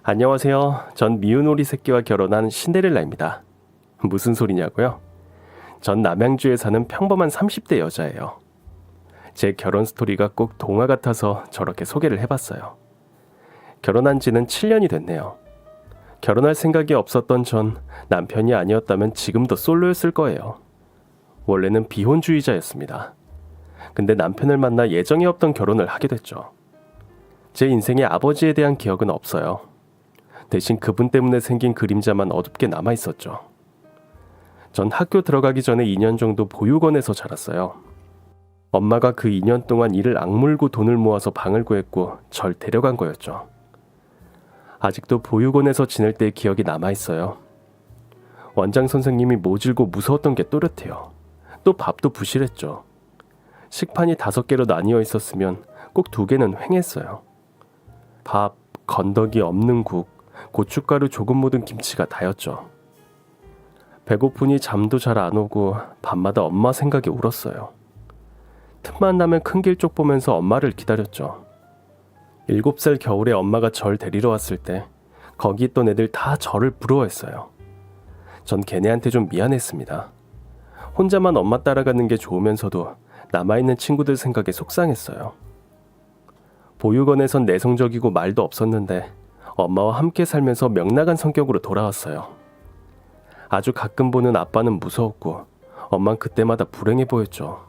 안녕하세요. 전 미운 오리 새끼와 결혼한 신데렐라입니다. 무슨 소리냐고요? 전 남양주에 사는 평범한 30대 여자예요. 제 결혼 스토리가 꼭 동화 같아서 저렇게 소개를 해봤어요. 결혼한 지는 7년이 됐네요. 결혼할 생각이 없었던 전 남편이 아니었다면 지금도 솔로였을 거예요. 원래는 비혼주의자였습니다. 근데 남편을 만나 예정이 없던 결혼을 하게 됐죠. 제 인생에 아버지에 대한 기억은 없어요. 대신 그분 때문에 생긴 그림자만 어둡게 남아있었죠. 전 학교 들어가기 전에 2년 정도 보육원에서 자랐어요. 엄마가 그 2년 동안 이를 악물고 돈을 모아서 방을 구했고 절 데려간 거였죠. 아직도 보육원에서 지낼 때의 기억이 남아있어요. 원장 선생님이 모질고 무서웠던 게 또렷해요. 또 밥도 부실했죠. 식판이 5개로 나뉘어 있었으면 꼭 2개는 횡했어요. 밥, 건더기 없는 국, 고춧가루 조금 묻은 김치가 다였죠. 배고프니 잠도 잘 안 오고 밤마다 엄마 생각에 울었어요. 틈만 나면 큰 길 쪽 보면서 엄마를 기다렸죠. 7살 겨울에 엄마가 절 데리러 왔을 때 거기 있던 애들 다 저를 부러워했어요. 전 걔네한테 좀 미안했습니다. 혼자만 엄마 따라가는 게 좋으면서도 남아있는 친구들 생각에 속상했어요. 보육원에선 내성적이고 말도 없었는데 엄마와 함께 살면서 명랑한 성격으로 돌아왔어요. 아주 가끔 보는 아빠는 무서웠고 엄마는 그때마다 불행해 보였죠.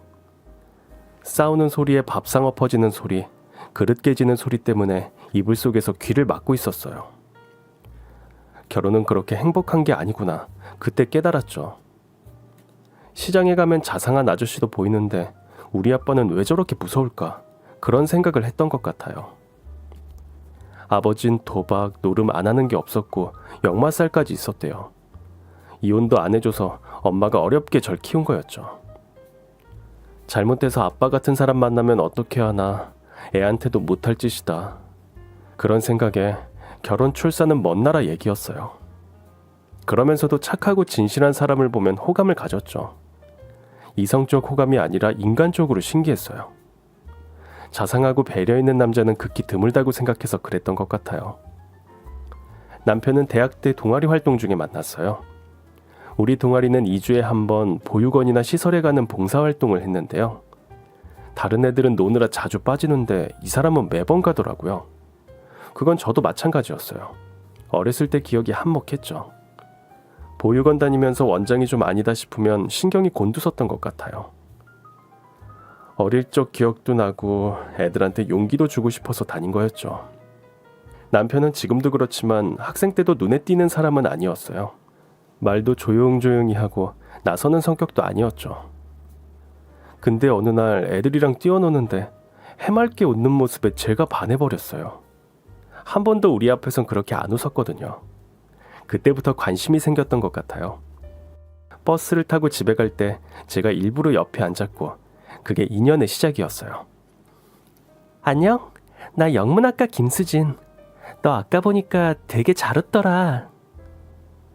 싸우는 소리에 밥상 엎어지는 소리, 그릇 깨지는 소리 때문에 이불 속에서 귀를 막고 있었어요. 결혼은 그렇게 행복한 게 아니구나. 그때 깨달았죠. 시장에 가면 자상한 아저씨도 보이는데 우리 아빠는 왜 저렇게 무서울까? 그런 생각을 했던 것 같아요. 아버진 도박, 노름 안 하는 게 없었고 역마살까지 있었대요. 이혼도 안 해줘서 엄마가 어렵게 절 키운 거였죠. 잘못해서 아빠 같은 사람 만나면 어떻게 하나, 애한테도 못할 짓이다. 그런 생각에 결혼 출산은 먼 나라 얘기였어요. 그러면서도 착하고 진실한 사람을 보면 호감을 가졌죠. 이성적 호감이 아니라 인간적으로 신기했어요. 자상하고 배려 있는 남자는 극히 드물다고 생각해서 그랬던 것 같아요. 남편은 대학 때 동아리 활동 중에 만났어요. 우리 동아리는 2주에 한 번 보육원이나 시설에 가는 봉사활동을 했는데요. 다른 애들은 노느라 자주 빠지는데 이 사람은 매번 가더라고요. 그건 저도 마찬가지였어요. 어렸을 때 기억이 한몫했죠. 보육원 다니면서 원장이 좀 아니다 싶으면 신경이 곤두섰던 것 같아요. 어릴 적 기억도 나고 애들한테 용기도 주고 싶어서 다닌 거였죠. 남편은 지금도 그렇지만 학생 때도 눈에 띄는 사람은 아니었어요. 말도 조용조용히 하고 나서는 성격도 아니었죠. 근데 어느 날 애들이랑 뛰어노는데 해맑게 웃는 모습에 제가 반해버렸어요. 한 번도 우리 앞에선 그렇게 안 웃었거든요. 그때부터 관심이 생겼던 것 같아요. 버스를 타고 집에 갈 때 제가 일부러 옆에 앉았고 그게 인연의 시작이었어요. 안녕? 나 영문학과 김수진. 너 아까 보니까 되게 잘 웃더라.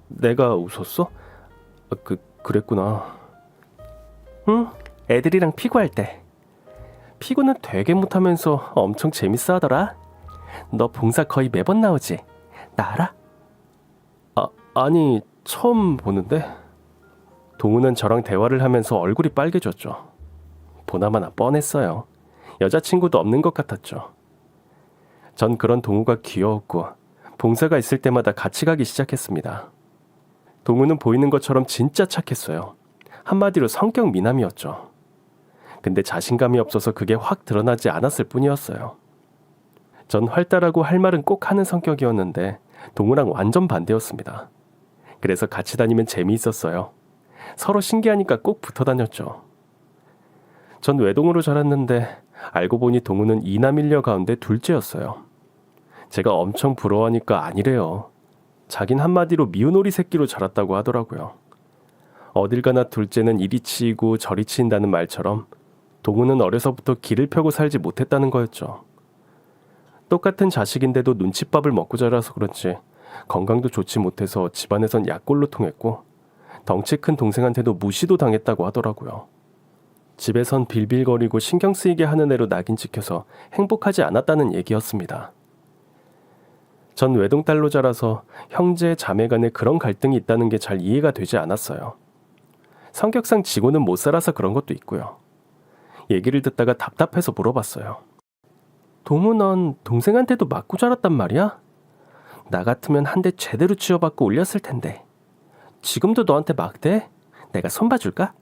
내가 웃었어? 그랬구나. 응, 애들이랑 피구할 때. 피구는 되게 못하면서 엄청 재밌어 하더라. 너 봉사 거의 매번 나오지? 나 알아? 아니, 처음 보는데? 동우는 저랑 대화를 하면서 얼굴이 빨개졌죠. 보나마나 뻔했어요. 여자친구도 없는 것 같았죠. 전 그런 동우가 귀여웠고 봉사가 있을 때마다 같이 가기 시작했습니다. 동우는 보이는 것처럼 진짜 착했어요. 한마디로 성격 미남이었죠. 근데 자신감이 없어서 그게 확 드러나지 않았을 뿐이었어요. 전 활달하고 할 말은 꼭 하는 성격이었는데 동우랑 완전 반대였습니다. 그래서 같이 다니면 재미있었어요. 서로 신기하니까 꼭 붙어 다녔죠. 전 외동으로 자랐는데 알고 보니 동우는 이남 일녀 가운데 둘째였어요. 제가 엄청 부러워하니까 아니래요. 자긴 한마디로 미운 오리 새끼로 자랐다고 하더라고요. 어딜 가나 둘째는 이리 치이고 저리 치인다는 말처럼 동우는 어려서부터 길을 펴고 살지 못했다는 거였죠. 똑같은 자식인데도 눈칫밥을 먹고 자라서 그렇지 건강도 좋지 못해서 집안에선 약골로 통했고 덩치 큰 동생한테도 무시도 당했다고 하더라고요. 집에선 빌빌거리고 신경 쓰이게 하는 애로 낙인 찍혀서 행복하지 않았다는 얘기였습니다. 전 외동딸로 자라서 형제 자매 간에 그런 갈등이 있다는 게 잘 이해가 되지 않았어요. 성격상 지고는 못 살아서 그런 것도 있고요. 얘기를 듣다가 답답해서 물어봤어요. 동우, 넌 동생한테도 맞고 자랐단 말이야? 나 같으면 한 대 제대로 치워받고 올렸을 텐데. 지금도 너한테 막대? 내가 손봐줄까?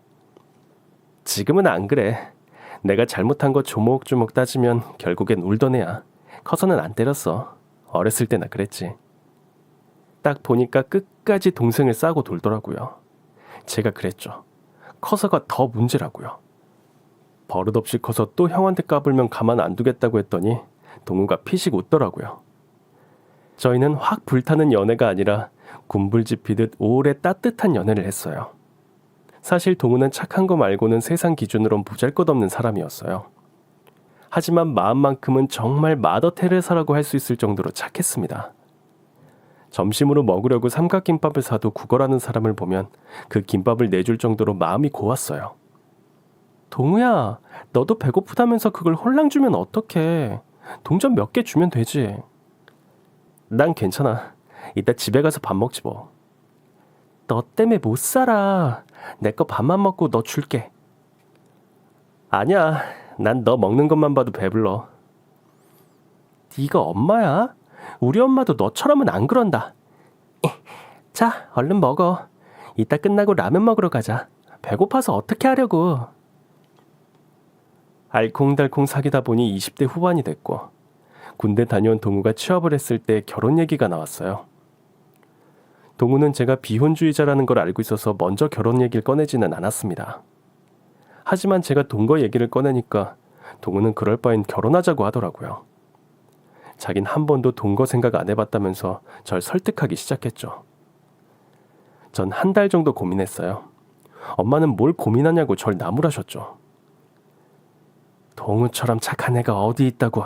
지금은 안 그래. 내가 잘못한 거 조목조목 따지면 결국엔 울던 애야. 커서는 안 때렸어. 어렸을 때나 그랬지. 딱 보니까 끝까지 동생을 싸고 돌더라고요. 제가 그랬죠. 커서가 더 문제라고요. 버릇없이 커서 또 형한테 까불면 가만 안 두겠다고 했더니 동우가 피식 웃더라고요. 저희는 확 불타는 연애가 아니라 군불지피듯 오래 따뜻한 연애를 했어요. 사실 동우는 착한 거 말고는 세상 기준으론 보잘것없는 사람이었어요. 하지만 마음만큼은 정말 마더 테레사라고 할 수 있을 정도로 착했습니다. 점심으로 먹으려고 삼각김밥을 사도 구걸하는 사람을 보면 그 김밥을 내줄 정도로 마음이 고왔어요. 동우야, 너도 배고프다면서 그걸 홀랑 주면 어떡해. 동전 몇 개 주면 되지. 난 괜찮아. 이따 집에 가서 밥 먹지 뭐. 너 때문에 못 살아. 내 거 밥만 먹고 너 줄게. 아니야. 난 너 먹는 것만 봐도 배불러. 네가 엄마야? 우리 엄마도 너처럼은 안 그런다. 자, 얼른 먹어. 이따 끝나고 라면 먹으러 가자. 배고파서 어떻게 하려고. 알콩달콩 사귀다 보니 20대 후반이 됐고 군대 다녀온 동우가 취업을 했을 때 결혼 얘기가 나왔어요. 동우는 제가 비혼주의자라는 걸 알고 있어서 먼저 결혼 얘기를 꺼내지는 않았습니다. 하지만 제가 동거 얘기를 꺼내니까 동우는 그럴 바엔 결혼하자고 하더라고요. 자긴 한 번도 동거 생각 안 해봤다면서 절 설득하기 시작했죠. 전 한 달 정도 고민했어요. 엄마는 뭘 고민하냐고 절 나무라셨죠. 동우처럼 착한 애가 어디 있다고.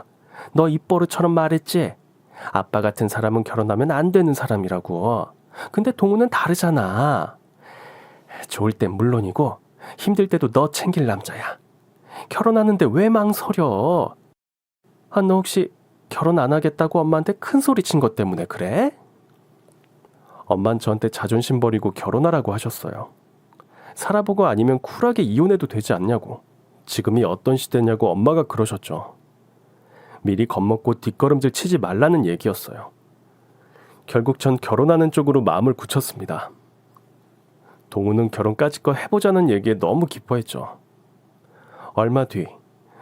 너 입버릇처럼 말했지? 아빠 같은 사람은 결혼하면 안 되는 사람이라고. 근데 동우는 다르잖아. 좋을 땐 물론이고 힘들 때도 너 챙길 남자야. 결혼하는데 왜 망설여? 아, 너 혹시 결혼 안 하겠다고 엄마한테 큰 소리 친 것 때문에 그래? 엄만 저한테 자존심 버리고 결혼하라고 하셨어요. 살아보고 아니면 쿨하게 이혼해도 되지 않냐고. 지금이 어떤 시대냐고 엄마가 그러셨죠. 미리 겁먹고 뒷걸음질 치지 말라는 얘기였어요. 결국 전 결혼하는 쪽으로 마음을 굳혔습니다. 동우는 결혼까지껏 해보자는 얘기에 너무 기뻐했죠. 얼마 뒤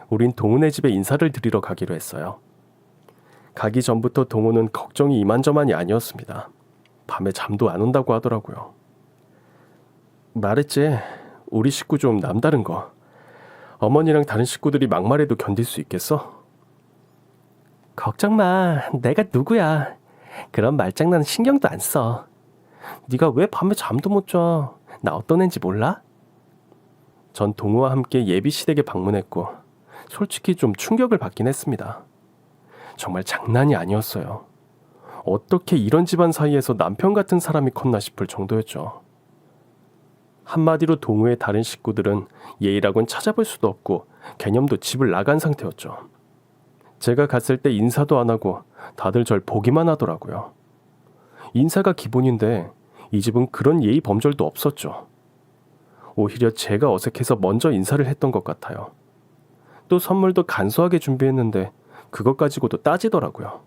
우린 동우네 집에 인사를 드리러 가기로 했어요. 가기 전부터 동우는 걱정이 이만저만이 아니었습니다. 밤에 잠도 안 온다고 하더라고요. 말했지. 우리 식구 좀 남다른 거. 어머니랑 다른 식구들이 막말해도 견딜 수 있겠어? 걱정 마. 내가 누구야. 그런 말장난은 신경도 안 써. 네가 왜 밤에 잠도 못 자. 나 어떤 애인지 몰라? 전 동우와 함께 예비시댁에 방문했고 솔직히 좀 충격을 받긴 했습니다. 정말 장난이 아니었어요. 어떻게 이런 집안 사이에서 남편 같은 사람이 컸나 싶을 정도였죠. 한마디로 동우의 다른 식구들은 예의라곤 찾아볼 수도 없고 개념도 집을 나간 상태였죠. 제가 갔을 때 인사도 안 하고 다들 절 보기만 하더라고요. 인사가 기본인데 이 집은 그런 예의 범절도 없었죠. 오히려 제가 어색해서 먼저 인사를 했던 것 같아요. 또 선물도 간소하게 준비했는데 그것 가지고도 따지더라고요.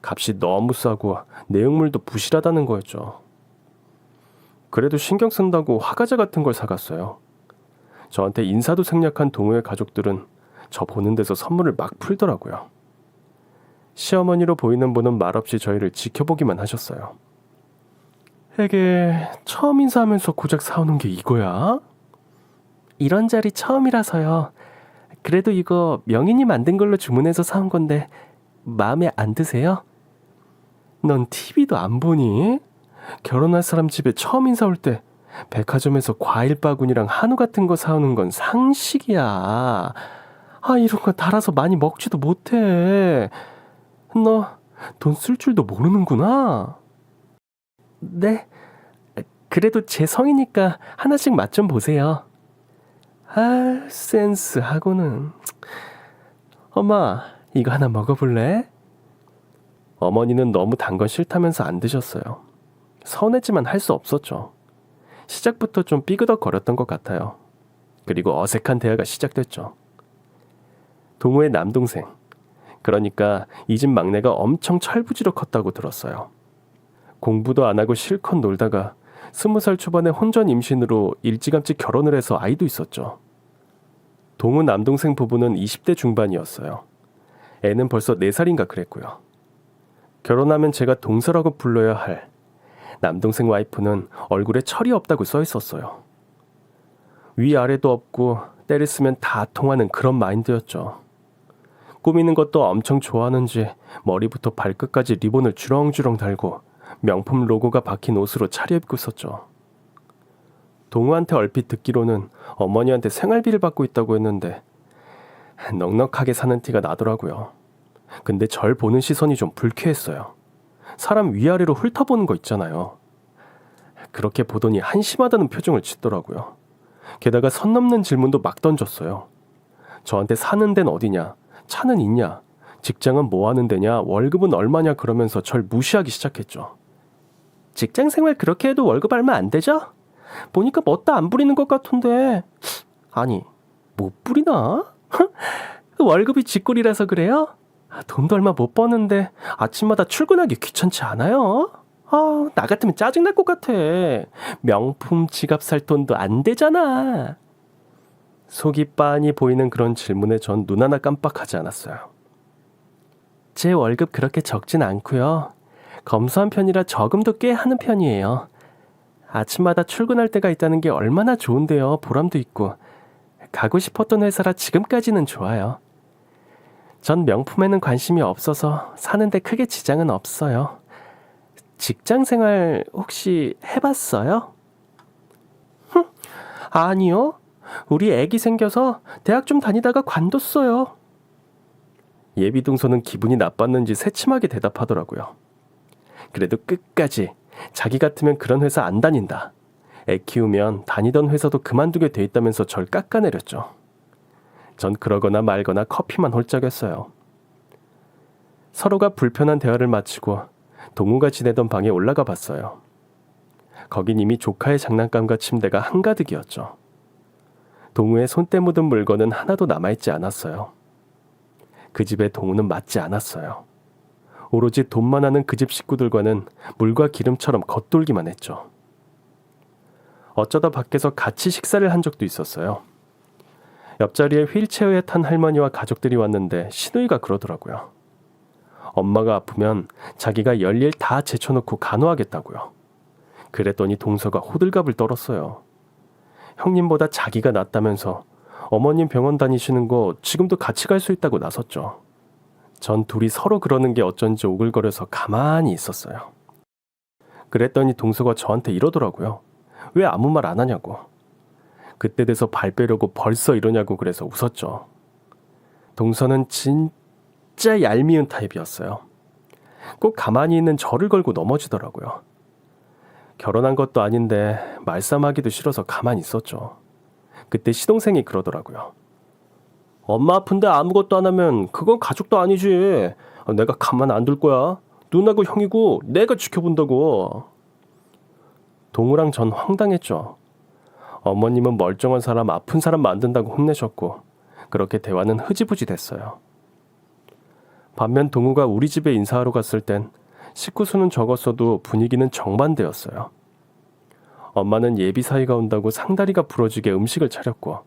값이 너무 싸고 내용물도 부실하다는 거였죠. 그래도 신경 쓴다고 화과자 같은 걸 사갔어요. 저한테 인사도 생략한 동우의 가족들은 저 보는 데서 선물을 막 풀더라고요. 시어머니로 보이는 분은 말없이 저희를 지켜보기만 하셨어요. 에게 처음 인사하면서 고작 사오는 게 이거야? 이런 자리 처음이라서요. 그래도 이거 명인이 만든 걸로 주문해서 사온 건데 마음에 안 드세요? 넌 TV도 안 보니? 결혼할 사람 집에 처음 인사 올 때 백화점에서 과일 바구니랑 한우 같은 거 사오는 건 상식이야. 아, 이런 거 달아서 많이 먹지도 못해. 너 돈 쓸 줄도 모르는구나. 네, 그래도 제 성이니까 하나씩 맛 좀 보세요. 아, 센스하고는. 엄마, 이거 하나 먹어볼래? 어머니는 너무 단 건 싫다면서 안 드셨어요. 서운했지만 할 수 없었죠. 시작부터 좀 삐그덕거렸던 것 같아요. 그리고 어색한 대화가 시작됐죠. 동우의 남동생, 그러니까 이 집 막내가 엄청 철부지로 컸다고 들었어요. 공부도 안 하고 실컷 놀다가 20살 초반에 혼전 임신으로 일찌감치 결혼을 해서 아이도 있었죠. 동우 남동생 부부는 20대 중반이었어요. 애는 벌써 4살인가 그랬고요. 결혼하면 제가 동서라고 불러야 할 남동생 와이프는 얼굴에 철이 없다고 써 있었어요. 위아래도 없고 때를 쓰면 다 통하는 그런 마인드였죠. 꾸미는 것도 엄청 좋아하는지 머리부터 발끝까지 리본을 주렁주렁 달고 명품 로고가 박힌 옷으로 차려입고 있었죠. 동우한테 얼핏 듣기로는 어머니한테 생활비를 받고 있다고 했는데 넉넉하게 사는 티가 나더라고요. 근데 절 보는 시선이 좀 불쾌했어요. 사람 위아래로 훑어보는 거 있잖아요. 그렇게 보더니 한심하다는 표정을 짓더라고요. 게다가 선 넘는 질문도 막 던졌어요. 저한테 사는 데는 어디냐, 차는 있냐, 직장은 뭐 하는 데냐, 월급은 얼마냐 그러면서 절 무시하기 시작했죠. 직장 생활 그렇게 해도 월급 얼마 안 되죠? 보니까 멋도 안 부리는 것 같은데. 아니, 못 부리나? 월급이 쥐꼬리라서 그래요? 돈도 얼마 못 버는데 아침마다 출근하기 귀찮지 않아요? 나 같으면 짜증날 것 같아. 명품 지갑 살 돈도 안 되잖아. 속이 빤히 보이는 그런 질문에 전 눈 하나 깜빡하지 않았어요. 제 월급 그렇게 적진 않고요. 검소한 편이라 저금도 꽤 하는 편이에요. 아침마다 출근할 때가 있다는 게 얼마나 좋은데요. 보람도 있고. 가고 싶었던 회사라 지금까지는 좋아요. 전 명품에는 관심이 없어서 사는데 크게 지장은 없어요. 직장 생활 혹시 해봤어요? 아니요. 우리 애기 생겨서 대학 좀 다니다가 관뒀어요. 예비동서는 기분이 나빴는지 새침하게 대답하더라고요. 그래도 끝까지 자기 같으면 그런 회사 안 다닌다. 애 키우면 다니던 회사도 그만두게 돼 있다면서 절 깎아내렸죠. 전 그러거나 말거나 커피만 홀짝였어요. 서로가 불편한 대화를 마치고 동우가 지내던 방에 올라가 봤어요. 거긴 이미 조카의 장난감과 침대가 한가득이었죠. 동우의 손때 묻은 물건은 하나도 남아있지 않았어요. 그 집에 동우는 맞지 않았어요. 오로지 돈만 하는 그 집 식구들과는 물과 기름처럼 겉돌기만 했죠. 어쩌다 밖에서 같이 식사를 한 적도 있었어요. 옆자리에 휠체어에 탄 할머니와 가족들이 왔는데 시누이가 그러더라고요. 엄마가 아프면 자기가 열일 다 제쳐놓고 간호하겠다고요. 그랬더니 동서가 호들갑을 떨었어요. 형님보다 자기가 낫다면서 어머님 병원 다니시는 거 지금도 같이 갈 수 있다고 나섰죠. 전 둘이 서로 그러는 게 어쩐지 오글거려서 가만히 있었어요. 그랬더니 동서가 저한테 이러더라고요. 왜 아무 말 안 하냐고. 그때 돼서 발 빼려고 벌써 이러냐고 그래서 웃었죠. 동서는 진짜 얄미운 타입이었어요. 꼭 가만히 있는 저를 걸고 넘어지더라고요. 결혼한 것도 아닌데 말싸움하기도 싫어서 가만히 있었죠. 그때 시동생이 그러더라고요. 엄마 아픈데 아무것도 안 하면 그건 가족도 아니지. 내가 가만 안 둘 거야. 누나고 형이고 내가 지켜본다고. 동우랑 전 황당했죠. 어머님은 멀쩡한 사람 아픈 사람 만든다고 혼내셨고 그렇게 대화는 흐지부지 됐어요. 반면 동우가 우리 집에 인사하러 갔을 땐 식구 수는 적었어도 분위기는 정반대였어요. 엄마는 예비 사위가 온다고 상다리가 부러지게 음식을 차렸고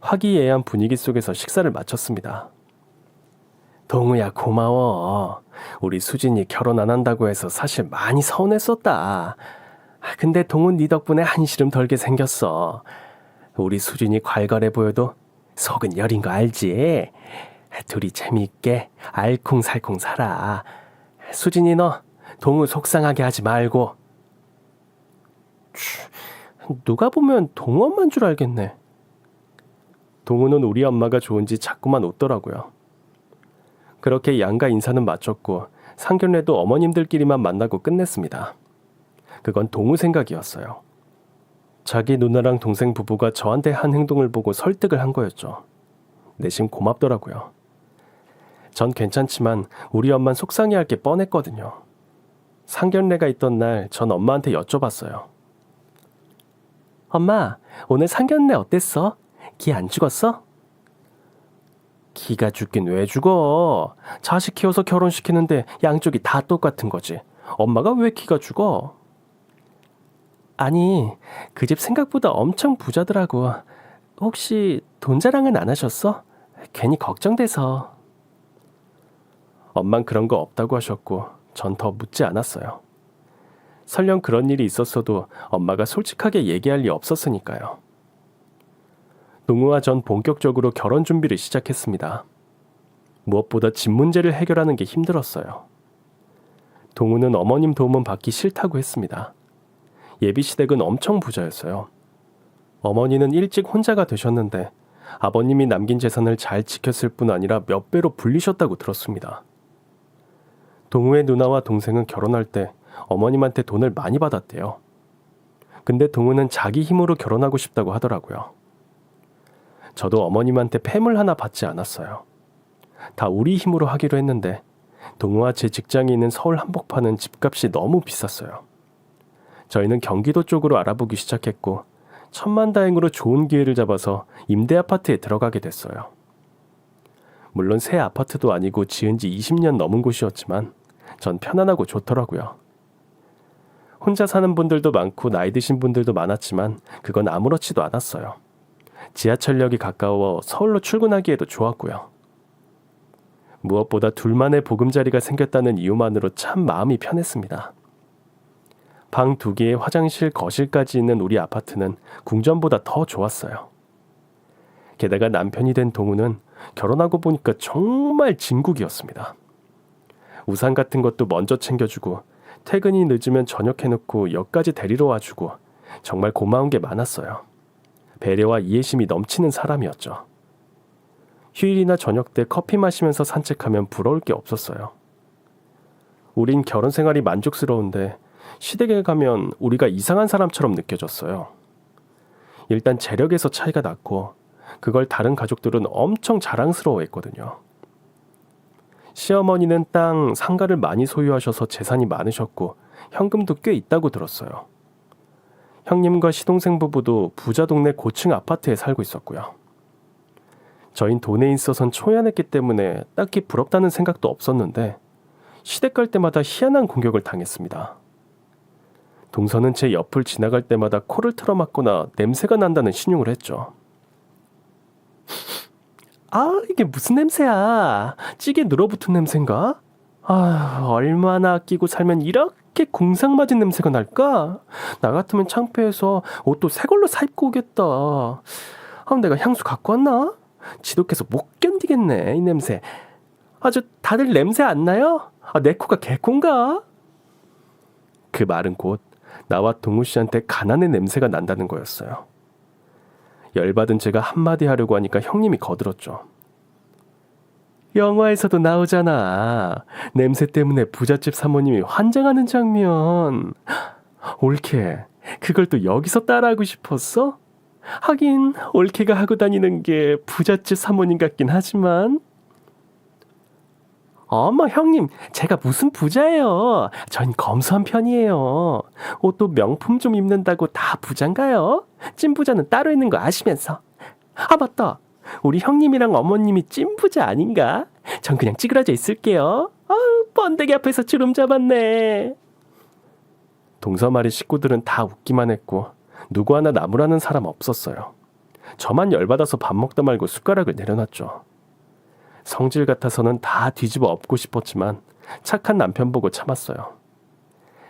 화기애애한 분위기 속에서 식사를 마쳤습니다. 동우야 고마워. 우리 수진이 결혼 안 한다고 해서 사실 많이 서운했었다. 근데 동우 네 덕분에 한시름 덜게 생겼어. 우리 수진이 괄괄해 보여도 속은 여린 거 알지? 둘이 재미있게 알콩살콩 살아. 수진이 너 동우 속상하게 하지 말고. 누가 보면 동우 엄마인 줄 알겠네. 동우는 우리 엄마가 좋은지 자꾸만 웃더라고요. 그렇게 양가 인사는 마쳤고 상견례도 어머님들끼리만 만나고 끝냈습니다. 그건 동우 생각이었어요. 자기 누나랑 동생 부부가 저한테 한 행동을 보고 설득을 한 거였죠. 내심 고맙더라고요. 전 괜찮지만 우리 엄만 속상해할 게 뻔했거든요. 상견례가 있던 날 전 엄마한테 여쭤봤어요. 엄마, 오늘 상견례 어땠어? 기 안 죽었어? 기가 죽긴 왜 죽어? 자식 키워서 결혼시키는데 양쪽이 다 똑같은 거지. 엄마가 왜 기가 죽어? 아니, 그 집 생각보다 엄청 부자더라고. 혹시 돈 자랑은 안 하셨어? 괜히 걱정돼서. 엄만 그런 거 없다고 하셨고 전 더 묻지 않았어요. 설령 그런 일이 있었어도 엄마가 솔직하게 얘기할 리 없었으니까요. 동우와 전 본격적으로 결혼 준비를 시작했습니다. 무엇보다 집 문제를 해결하는 게 힘들었어요. 동우는 어머님 도움은 받기 싫다고 했습니다. 예비시댁은 엄청 부자였어요. 어머니는 일찍 혼자가 되셨는데 아버님이 남긴 재산을 잘 지켰을 뿐 아니라 몇 배로 불리셨다고 들었습니다. 동우의 누나와 동생은 결혼할 때 어머님한테 돈을 많이 받았대요. 근데 동우는 자기 힘으로 결혼하고 싶다고 하더라고요. 저도 어머님한테 폐물 하나 받지 않았어요. 다 우리 힘으로 하기로 했는데 동우와 제 직장이 있는 서울 한복판은 집값이 너무 비쌌어요. 저희는 경기도 쪽으로 알아보기 시작했고 천만다행으로 좋은 기회를 잡아서 임대 아파트에 들어가게 됐어요. 물론 새 아파트도 아니고 지은 지 20년 넘은 곳이었지만 전 편안하고 좋더라고요. 혼자 사는 분들도 많고 나이 드신 분들도 많았지만 그건 아무렇지도 않았어요. 지하철역이 가까워 서울로 출근하기에도 좋았고요. 무엇보다 둘만의 보금자리가 생겼다는 이유만으로 참 마음이 편했습니다. 방 2개에 화장실, 거실까지 있는 우리 아파트는 궁전보다 더 좋았어요. 게다가 남편이 된 동우는 결혼하고 보니까 정말 진국이었습니다. 우산 같은 것도 먼저 챙겨주고 퇴근이 늦으면 저녁 해놓고 역까지 데리러 와주고 정말 고마운 게 많았어요. 배려와 이해심이 넘치는 사람이었죠. 휴일이나 저녁 때 커피 마시면서 산책하면 부러울 게 없었어요. 우린 결혼 생활이 만족스러운데 시댁에 가면 우리가 이상한 사람처럼 느껴졌어요. 일단 재력에서 차이가 났고 그걸 다른 가족들은 엄청 자랑스러워했거든요. 시어머니는 땅, 상가를 많이 소유하셔서 재산이 많으셨고 현금도 꽤 있다고 들었어요. 형님과 시동생 부부도 부자 동네 고층 아파트에 살고 있었고요. 저흰 돈에 있어선 초연했기 때문에 딱히 부럽다는 생각도 없었는데 시댁 갈 때마다 희한한 공격을 당했습니다. 동서는 제 옆을 지나갈 때마다 코를 틀어막거나 냄새가 난다는 신용을 했죠. 아, 이게 무슨 냄새야? 찌개 늘어붙은 냄새인가? 아, 얼마나 아끼고 살면 이렇게 궁상맞은 냄새가 날까? 나 같으면 창피해서 옷도 새 걸로 사입고 오겠다. 아, 내가 향수 갖고 왔나? 지독해서 못 견디겠네, 이 냄새. 아주 다들 냄새 안 나요? 아, 내 코가 개코인가? 그 말은 곧 나와 동우 씨한테 가난의 냄새가 난다는 거였어요. 열받은 제가 한마디 하려고 하니까 형님이 거들었죠. 영화에서도 나오잖아. 냄새 때문에 부잣집 사모님이 환장하는 장면. 올케, 그걸 또 여기서 따라하고 싶었어? 하긴 올케가 하고 다니는 게 부잣집 사모님 같긴 하지만. 어머 형님, 제가 무슨 부자예요. 전 검소한 편이에요. 옷도 명품 좀 입는다고 다 부자인가요? 찐 부자는 따로 있는 거 아시면서. 아 맞다, 우리 형님이랑 어머님이 찐 부자 아닌가? 전 그냥 찌그러져 있을게요. 아우, 번데기 앞에서 주름 잡았네. 동서마리 식구들은 다 웃기만 했고 누구 하나 나무라는 사람 없었어요. 저만 열받아서 밥 먹다 말고 숟가락을 내려놨죠. 성질 같아서는 다 뒤집어 엎고 싶었지만 착한 남편 보고 참았어요.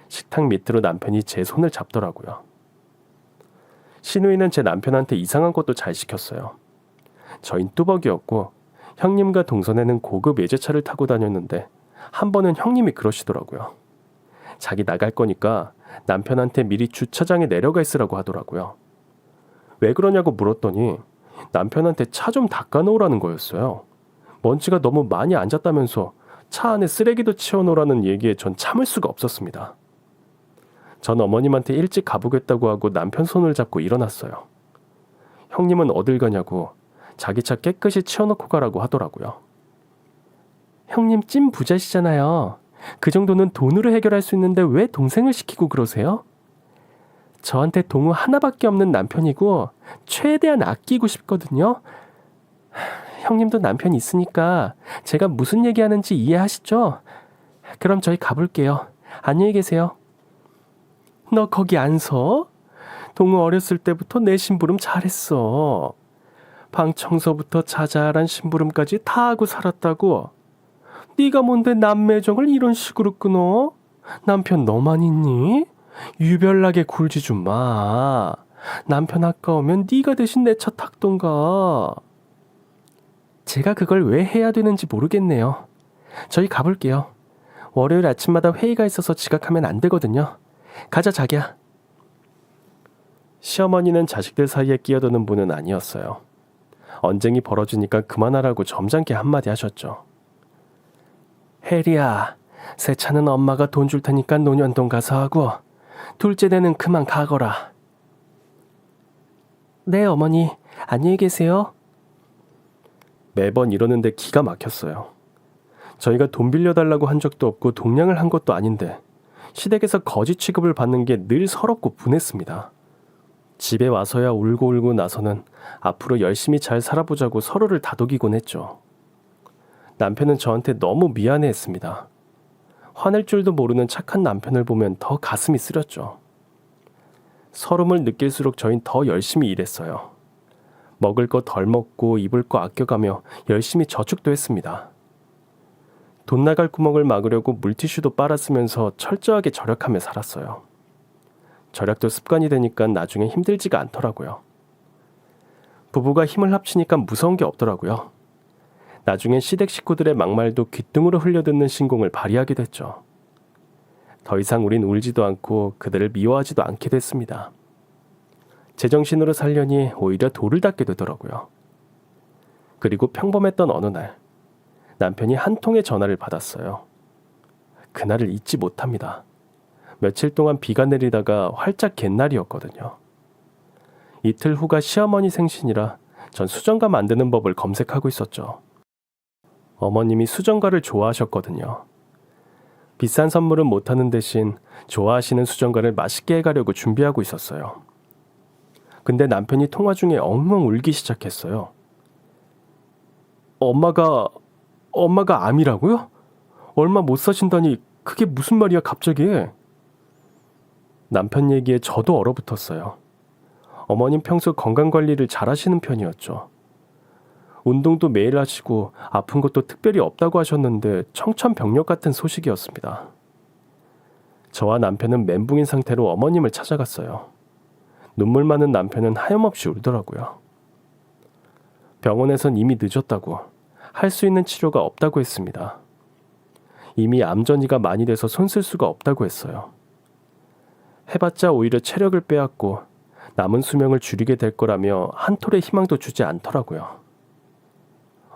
식탁 밑으로 남편이 제 손을 잡더라고요. 시누이는 제 남편한테 이상한 것도 잘 시켰어요. 저흰 뚜벅이었고 형님과 동선에는 고급 외제차를 타고 다녔는데 한 번은 형님이 그러시더라고요. 자기 나갈 거니까 남편한테 미리 주차장에 내려가 있으라고 하더라고요. 왜 그러냐고 물었더니 남편한테 차 좀 닦아놓으라는 거였어요. 먼지가 너무 많이 앉았다면서 차 안에 쓰레기도 치워놓으라는 얘기에 전 참을 수가 없었습니다. 전 어머님한테 일찍 가보겠다고 하고 남편 손을 잡고 일어났어요. 형님은 어딜 가냐고 자기 차 깨끗이 치워놓고 가라고 하더라고요. 형님 찐 부자시잖아요. 그 정도는 돈으로 해결할 수 있는데 왜 동생을 시키고 그러세요? 저한테 동우 하나밖에 없는 남편이고 최대한 아끼고 싶거든요. 형님도 남편 있으니까 제가 무슨 얘기하는지 이해하시죠? 그럼 저희 가볼게요. 안녕히 계세요. 너 거기 안 서? 동우 어렸을 때부터 내 심부름 잘했어. 방 청소부터 자잘한 심부름까지 다 하고 살았다고. 네가 뭔데 남매정을 이런 식으로 끊어? 남편 너만 있니? 유별나게 굴지 좀 마. 남편 아까우면 네가 대신 내 차 탁던가. 제가 그걸 왜 해야 되는지 모르겠네요. 저희 가볼게요. 월요일 아침마다 회의가 있어서 지각하면 안 되거든요. 가자 자기야. 시어머니는 자식들 사이에 끼어드는 분은 아니었어요. 언쟁이 벌어지니까 그만하라고 점잖게 한마디 하셨죠. 혜리야, 새 차는 엄마가 돈 줄 테니까 노년동 가서 하고 둘째네는 그만 가거라. 네 어머니, 안녕히 계세요. 매번 이러는데 기가 막혔어요. 저희가 돈 빌려달라고 한 적도 없고 동냥을 한 것도 아닌데 시댁에서 거지 취급을 받는 게 늘 서럽고 분했습니다. 집에 와서야 울고 나서는 앞으로 열심히 잘 살아보자고 서로를 다독이곤 했죠. 남편은 저한테 너무 미안해했습니다. 화낼 줄도 모르는 착한 남편을 보면 더 가슴이 쓰렸죠. 서름을 느낄수록 저흰 더 열심히 일했어요. 먹을 거 덜 먹고 입을 거 아껴가며 열심히 저축도 했습니다. 돈 나갈 구멍을 막으려고 물티슈도 빨아쓰면서 철저하게 절약하며 살았어요. 절약도 습관이 되니까 나중에 힘들지가 않더라고요. 부부가 힘을 합치니까 무서운 게 없더라고요. 나중엔 시댁 식구들의 막말도 귓등으로 흘려듣는 신공을 발휘하게 됐죠. 더 이상 우린 울지도 않고 그들을 미워하지도 않게 됐습니다. 제정신으로 살려니 오히려 돌을 닦게 되더라고요. 그리고 평범했던 어느 날 남편이 한 통의 전화를 받았어요. 그날을 잊지 못합니다. 며칠 동안 비가 내리다가 활짝 갯날이었거든요. 이틀 후가 시어머니 생신이라 전 수정과 만드는 법을 검색하고 있었죠. 어머님이 수정과를 좋아하셨거든요. 비싼 선물은 못하는 대신 좋아하시는 수정과를 맛있게 해가려고 준비하고 있었어요. 근데 남편이 통화 중에 엉엉 울기 시작했어요. 엄마가 암이라고요? 얼마 못 사신다니 그게 무슨 말이야 갑자기? 남편 얘기에 저도 얼어붙었어요. 어머님 평소 건강관리를 잘 하시는 편이었죠. 운동도 매일 하시고 아픈 것도 특별히 없다고 하셨는데 청천벽력 같은 소식이었습니다. 저와 남편은 멘붕인 상태로 어머님을 찾아갔어요. 눈물 많은 남편은 하염없이 울더라고요. 병원에선 이미 늦었다고, 할 수 있는 치료가 없다고 했습니다. 이미 암 전이가 많이 돼서 손쓸 수가 없다고 했어요. 해봤자 오히려 체력을 빼앗고 남은 수명을 줄이게 될 거라며 한 톨의 희망도 주지 않더라고요.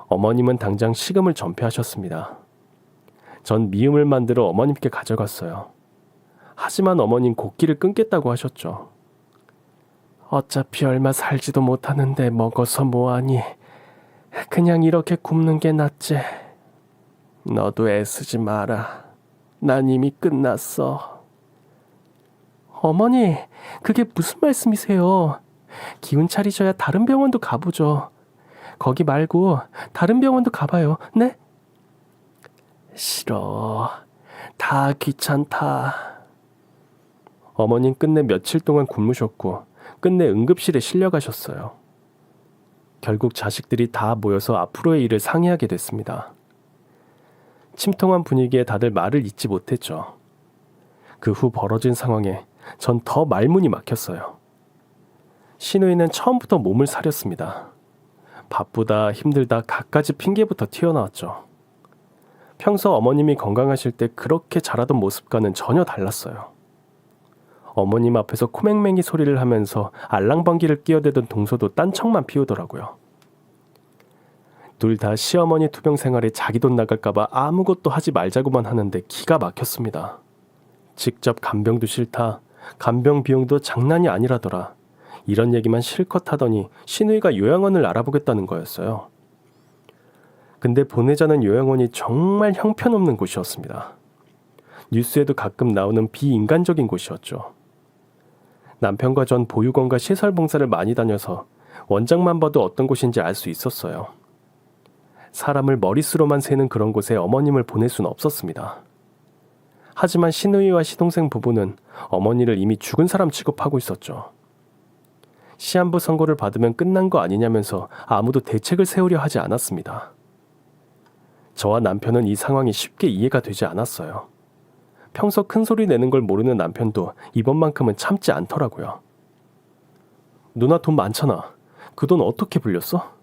어머님은 당장 식음을 전폐하셨습니다. 전 미음을 만들어 어머님께 가져갔어요. 하지만 어머님 곡기를 끊겠다고 하셨죠. 어차피 얼마 살지도 못하는데 먹어서 뭐하니. 그냥 이렇게 굶는 게 낫지. 너도 애쓰지 마라. 난 이미 끝났어. 어머니, 그게 무슨 말씀이세요? 기운 차리셔야 다른 병원도 가보죠. 거기 말고 다른 병원도 가봐요. 네? 싫어. 다 귀찮다. 어머님 끝내 며칠 동안 굶으셨고 끝내 응급실에 실려가셨어요. 결국 자식들이 다 모여서 앞으로의 일을 상의하게 됐습니다. 침통한 분위기에 다들 말을 잇지 못했죠. 그 후 벌어진 상황에 전 더 말문이 막혔어요. 시누이는 처음부터 몸을 사렸습니다. 바쁘다, 힘들다 갖가지 핑계부터 튀어나왔죠. 평소 어머님이 건강하실 때 그렇게 잘하던 모습과는 전혀 달랐어요. 어머님 앞에서 코맹맹이 소리를 하면서 알랑방귀를 끼어대던 동서도 딴청만 피우더라고요. 둘 다 시어머니 투병 생활에 자기 돈 나갈까봐 아무것도 하지 말자고만 하는데 기가 막혔습니다. 직접 간병도 싫다. 간병 비용도 장난이 아니라더라. 이런 얘기만 실컷 하더니 시누이가 요양원을 알아보겠다는 거였어요. 근데 보내자는 요양원이 정말 형편없는 곳이었습니다. 뉴스에도 가끔 나오는 비인간적인 곳이었죠. 남편과 전 보육원과 시설 봉사를 많이 다녀서 원장만 봐도 어떤 곳인지 알 수 있었어요. 사람을 머릿수로만 세는 그런 곳에 어머님을 보낼 수는 없었습니다. 하지만 시누이와 시동생 부부는 어머니를 이미 죽은 사람 취급하고 있었죠. 시한부 선고를 받으면 끝난 거 아니냐면서 아무도 대책을 세우려 하지 않았습니다. 저와 남편은 이 상황이 쉽게 이해가 되지 않았어요. 평소 큰 소리 내는 걸 모르는 남편도 이번만큼은 참지 않더라고요. 누나 돈 많잖아. 그 돈 어떻게 불렸어?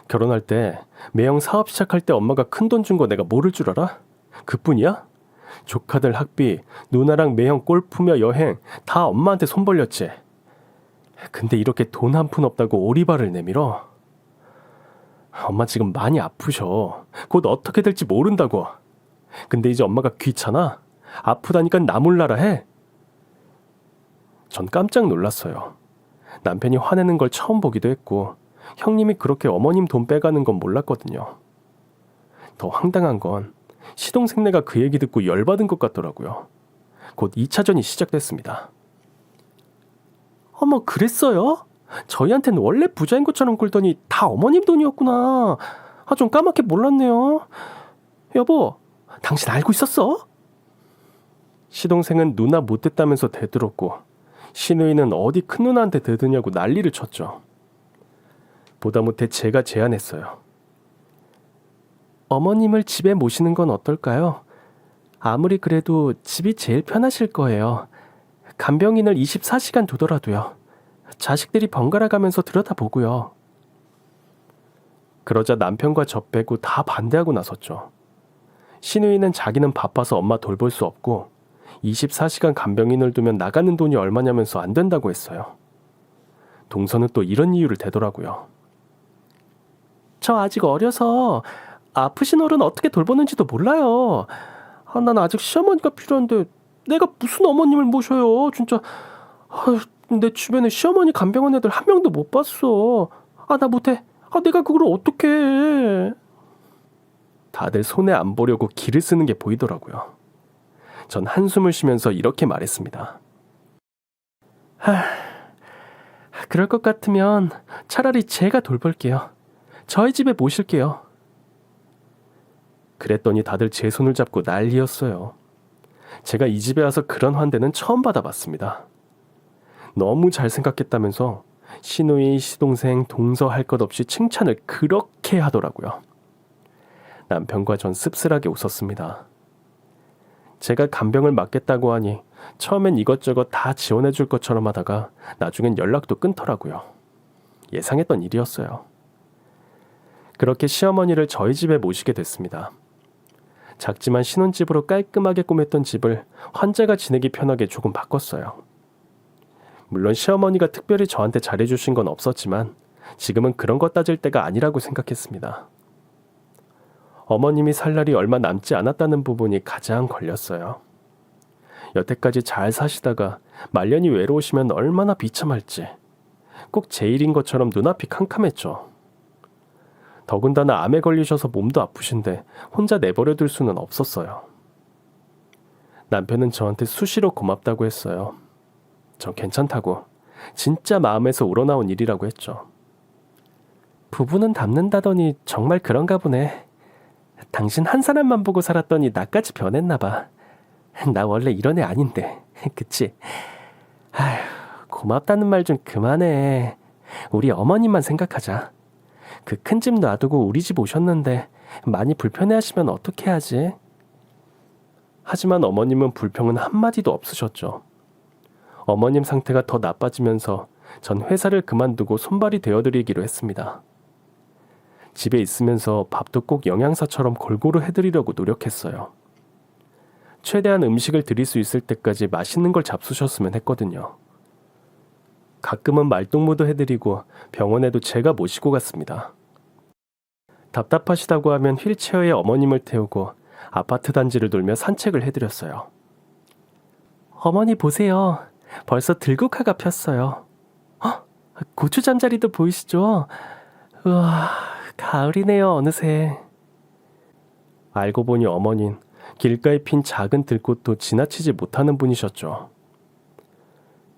결혼할 때 매형 사업 시작할 때 엄마가 큰 돈 준 거 내가 모를 줄 알아? 그뿐이야? 조카들 학비, 누나랑 매형 골프며 여행 다 엄마한테 손 벌렸지. 근데 이렇게 돈 한 푼 없다고 오리발을 내밀어? 엄마 지금 많이 아프셔. 곧 어떻게 될지 모른다고. 근데 이제 엄마가 귀찮아? 아프다니까 나 몰라라 해. 전 깜짝 놀랐어요. 남편이 화내는 걸 처음 보기도 했고 형님이 그렇게 어머님 돈 빼가는 건 몰랐거든요. 더 황당한 건 시동생네가 그 얘기 듣고 열받은 것 같더라고요. 곧 2차전이 시작됐습니다. 어머 그랬어요? 저희한테는 원래 부자인 것처럼 굴더니 다 어머님 돈이었구나. 좀 까맣게 몰랐네요. 여보, 당신 알고 있었어? 시동생은 누나 못됐다면서 대들었고 시누이는 어디 큰 누나한테 대드냐고 난리를 쳤죠. 보다 못해 제가 제안했어요. 어머님을 집에 모시는 건 어떨까요? 아무리 그래도 집이 제일 편하실 거예요. 간병인을 24시간 두더라도요. 자식들이 번갈아 가면서 들여다보고요. 그러자 남편과 저 빼고 다 반대하고 나섰죠. 시누이는 자기는 바빠서 엄마 돌볼 수 없고 24시간 간병인을 두면 나가는 돈이 얼마냐면서 안 된다고 했어요. 동서는 또 이런 이유를 대더라고요. 저 아직 어려서 아프신 어른 어떻게 돌보는지도 몰라요. 난 아직 시어머니가 필요한데 내가 무슨 어머님을 모셔요. 진짜 내 주변에 시어머니 간병한 애들 한 명도 못 봤어. 나 못해. 내가 그걸 어떻게 해. 다들 손해 안 보려고 기를 쓰는 게 보이더라고요. 전 한숨을 쉬면서 이렇게 말했습니다. 그럴 것 같으면 차라리 제가 돌볼게요. 저희 집에 모실게요. 그랬더니 다들 제 손을 잡고 난리였어요. 제가 이 집에 와서 그런 환대는 처음 받아봤습니다. 너무 잘 생각했다면서 시누이, 시동생, 동서 할 것 없이 칭찬을 그렇게 하더라고요. 남편과 전 씁쓸하게 웃었습니다. 제가 간병을 맡겠다고 하니 처음엔 이것저것 다 지원해 줄 것처럼 하다가 나중엔 연락도 끊더라고요. 예상했던 일이었어요. 그렇게 시어머니를 저희 집에 모시게 됐습니다. 작지만 신혼집으로 깔끔하게 꾸몄던 집을 환자가 지내기 편하게 조금 바꿨어요. 물론 시어머니가 특별히 저한테 잘해주신 건 없었지만 지금은 그런 거 따질 때가 아니라고 생각했습니다. 어머님이 살 날이 얼마 남지 않았다는 부분이 가장 걸렸어요. 여태까지 잘 사시다가 말년이 외로우시면 얼마나 비참할지 꼭 제 일인 것처럼 눈앞이 캄캄했죠. 더군다나 암에 걸리셔서 몸도 아프신데 혼자 내버려 둘 수는 없었어요. 남편은 저한테 수시로 고맙다고 했어요. 전 괜찮다고, 진짜 마음에서 우러나온 일이라고 했죠. 부부는 닮는다더니 정말 그런가 보네. 당신 한 사람만 보고 살았더니 나까지 변했나 봐. 나 원래 이런 애 아닌데, 그치? 아휴, 고맙다는 말 좀 그만해. 우리 어머님만 생각하자. 그 큰 집 놔두고 우리 집 오셨는데 많이 불편해하시면 어떻게 하지? 하지만 어머님은 불평은 한마디도 없으셨죠. 어머님 상태가 더 나빠지면서 전 회사를 그만두고 손발이 되어드리기로 했습니다. 집에 있으면서 밥도 꼭 영양사처럼 골고루 해드리려고 노력했어요. 최대한 음식을 드릴 수 있을 때까지 맛있는 걸 잡수셨으면 했거든요. 가끔은 말동무도 해드리고 병원에도 제가 모시고 갔습니다. 답답하시다고 하면 휠체어에 어머님을 태우고 아파트 단지를 돌며 산책을 해드렸어요. 어머니 보세요. 벌써 들국화가 폈어요. 고추 잠자리도 보이시죠? 우와, 가을이네요 어느새. 알고 보니 어머닌 길가에 핀 작은 들꽃도 지나치지 못하는 분이셨죠.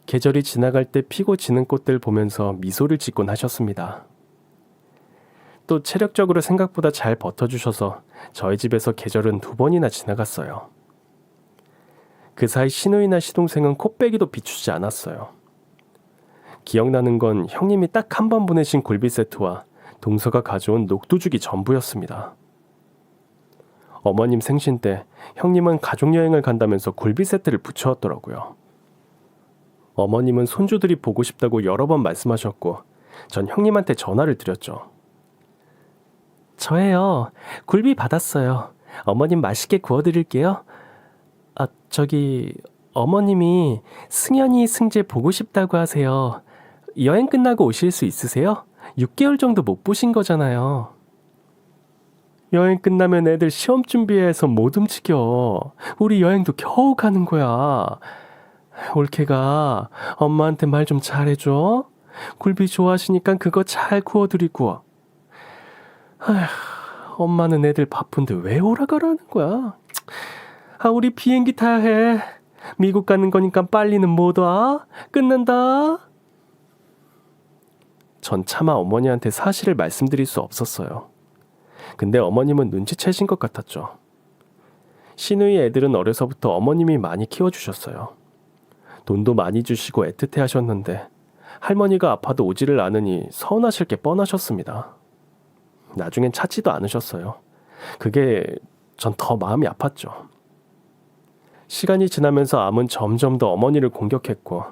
계절이 지나갈 때 피고 지는 꽃들 보면서 미소를 짓곤 하셨습니다. 또 체력적으로 생각보다 잘 버텨주셔서 저희 집에서 계절은 2번이나 지나갔어요. 그 사이 시누이나 시동생은 코빼기도 비추지 않았어요. 기억나는 건 형님이 딱 1번 보내신 굴비 세트와 동서가 가져온 녹두죽이 전부였습니다. 어머님 생신 때 형님은 가족여행을 간다면서 굴비 세트를 붙여왔더라고요. 어머님은 손주들이 보고 싶다고 여러 번 말씀하셨고 전 형님한테 전화를 드렸죠. 저예요. 굴비 받았어요. 어머님 맛있게 구워드릴게요. 어머님이 승현이 승재 보고 싶다고 하세요. 여행 끝나고 오실 수 있으세요? 6개월 정도 못 보신 거잖아요. 여행 끝나면 애들 시험 준비해서 못 움직여. 우리 여행도 겨우 가는 거야. 올케가 엄마한테 말 좀 잘해줘. 굴비 좋아하시니까 그거 잘 구워드리고. 엄마는 애들 바쁜데 왜 오라 가라는 거야. 우리 비행기 타야 해. 미국 가는 거니까 빨리는 못 와. 끝난다. 전 차마 어머니한테 사실을 말씀드릴 수 없었어요. 근데 어머님은 눈치채신 것 같았죠. 시누이 애들은 어려서부터 어머님이 많이 키워주셨어요. 돈도 많이 주시고 애틋해 하셨는데 할머니가 아파도 오지를 않으니 서운하실 게 뻔하셨습니다. 나중엔 찾지도 않으셨어요. 그게 전 더 마음이 아팠죠. 시간이 지나면서 암은 점점 더 어머니를 공격했고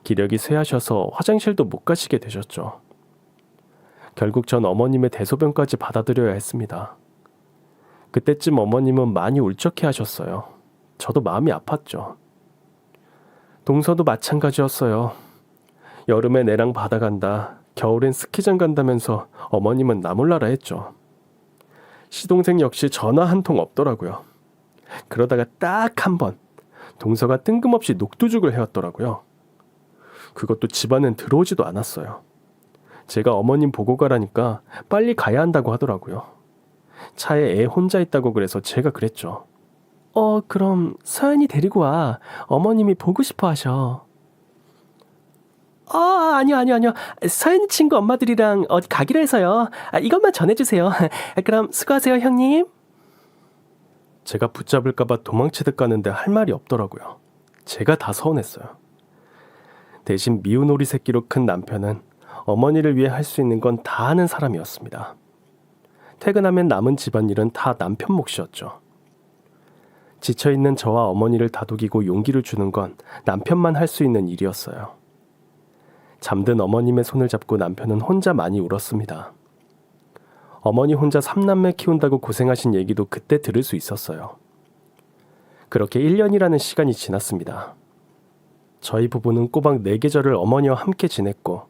기력이 쇠하셔서 화장실도 못 가시게 되셨죠. 결국 전 어머님의 대소변까지 받아들여야 했습니다. 그때쯤 어머님은 많이 울적해 하셨어요. 저도 마음이 아팠죠. 동서도 마찬가지였어요. 여름엔 애랑 바다 간다, 겨울엔 스키장 간다면서 어머님은 나몰라라 했죠. 시동생 역시 전화 한 통 없더라고요. 그러다가 딱 1번 동서가 뜬금없이 녹두죽을 해왔더라고요. 그것도 집안엔 들어오지도 않았어요. 제가 어머님 보고 가라니까 빨리 가야 한다고 하더라고요. 차에 애 혼자 있다고 그래서 제가 그랬죠. 그럼 서연이 데리고 와. 어머님이 보고 싶어 하셔. 아니요. 서연이 친구 엄마들이랑 어디 가기로 해서요. 이것만 전해주세요. 그럼 수고하세요, 형님. 제가 붙잡을까봐 도망치듯 가는데 할 말이 없더라고요. 제가 다 서운했어요. 대신 미운 오리 새끼로 큰 남편은 어머니를 위해 할 수 있는 건 다 하는 사람이었습니다. 퇴근하면 남은 집안일은 다 남편 몫이었죠. 지쳐있는 저와 어머니를 다독이고 용기를 주는 건 남편만 할 수 있는 일이었어요. 잠든 어머님의 손을 잡고 남편은 혼자 많이 울었습니다. 어머니 혼자 3남매 키운다고 고생하신 얘기도 그때 들을 수 있었어요. 그렇게 1년이라는 시간이 지났습니다. 저희 부부는 꼬박 4계절을 어머니와 함께 지냈고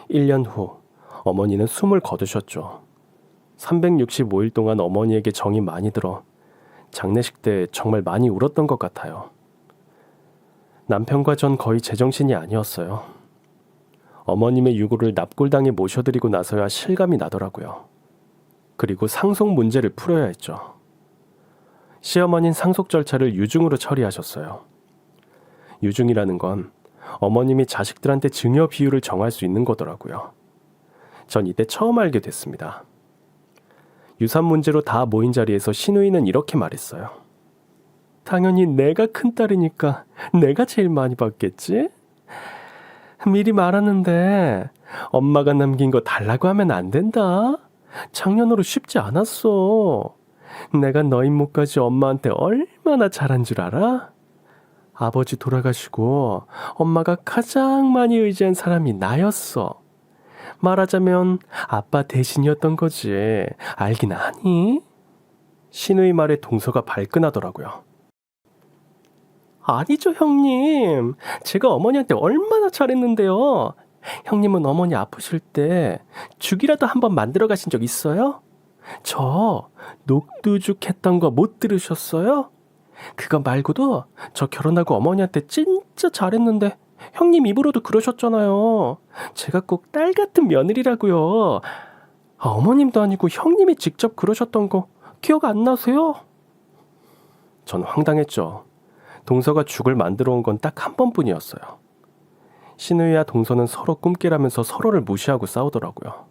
1년 후 어머니는 숨을 거두셨죠. 365일 동안 어머니에게 정이 많이 들어 장례식 때 정말 많이 울었던 것 같아요. 남편과 전 거의 제정신이 아니었어요. 어머님의 유고를 납골당에 모셔드리고 나서야 실감이 나더라고요. 그리고 상속 문제를 풀어야 했죠. 시어머니는 상속 절차를 유증으로 처리하셨어요. 유증이라는 건 어머님이 자식들한테 증여 비율을 정할 수 있는 거더라고요. 전 이때 처음 알게 됐습니다. 유산 문제로 다 모인 자리에서 시누이는 이렇게 말했어요. 당연히 내가 큰딸이니까 내가 제일 많이 받겠지? 미리 말하는데 엄마가 남긴 거 달라고 하면 안 된다. 작년으로 쉽지 않았어. 내가 너 임무까지 엄마한테 얼마나 잘한 줄 알아? 아버지 돌아가시고 엄마가 가장 많이 의지한 사람이 나였어. 말하자면 아빠 대신이었던 거지. 알긴 아니? 시누이 말에 동서가 발끈하더라고요. 아니죠, 형님. 제가 어머니한테 얼마나 잘했는데요. 형님은 어머니 아프실 때 죽이라도 한번 만들어 가신 적 있어요? 저 녹두죽 했던 거 못 들으셨어요? 그거 말고도 저 결혼하고 어머니한테 진짜 잘했는데 형님 입으로도 그러셨잖아요. 제가 꼭 딸 같은 며느리라고요. 어머님도 아니고 형님이 직접 그러셨던 거 기억 안 나세요? 전 황당했죠. 동서가 죽을 만들어 온 건 딱 한 번뿐이었어요. 신우이와 동서는 서로 꿈깨라면서 서로를 무시하고 싸우더라고요.